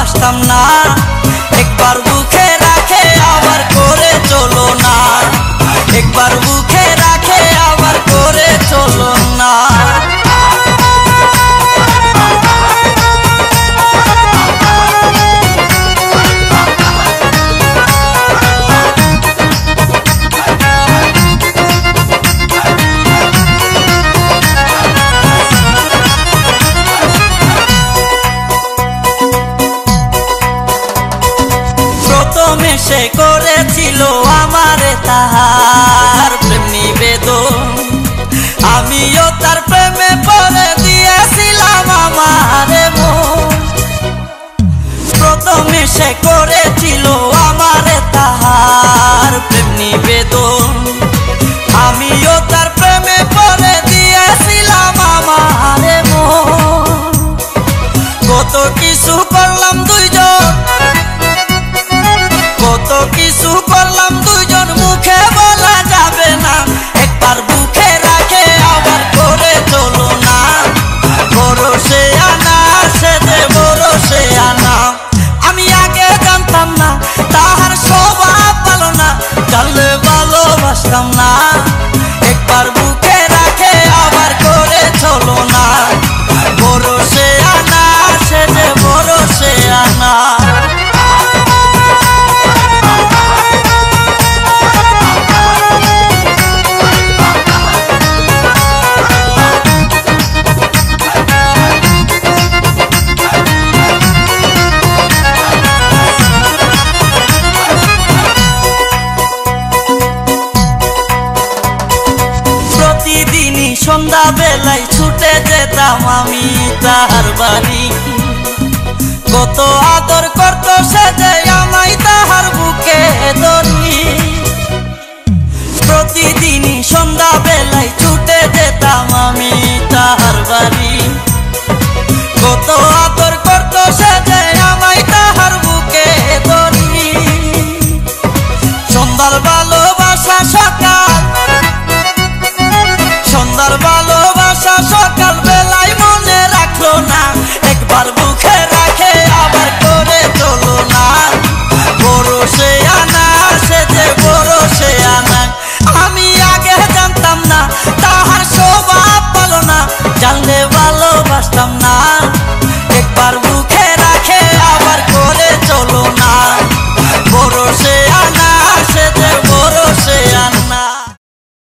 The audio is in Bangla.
ভালোবাসতাম না। একবার বুকে রাখে আবার করে চলো না, একবার বুকে রাখে আবার করে চলো না। প্রথমে সে করেছিল আমারে তাহার প্রেম নিবেদন, আমিও তার প্রেমে পড়ে দিয়েছিলাম আমারে মন। প্রথমে সে করেছিল আমারে তাহার প্রেম নিবেদন, আমিও তার প্রেমে পড়ে দিয়েছিলাম আমারে মন। কত কিছু করলাম দুইজন, কত কিছু করলাম দুইজন, মুখে বলা যাবে না। একবার বুকে রাখে আবার করে চলো না, ভরসে আনা সে যে ভরসে আনা। আমি আগে জানতাম না তাহার স্বভাব ভালো না, জানলে ভালোবাসতাম না। একবার বুকে রাখে আবার করে চলো না, ভরসে আনা সে যে ভরসে আনা। প্রতিদিনই সন্ধ্যা বেলায় ছুটে যেতাম আমি তার বাড়ি, কত আদর করতো সে যে আমায় তাহার বুকে ধরি। প্রতিদিনই সন্ধ্যা বেলায় ছুটে যেতাম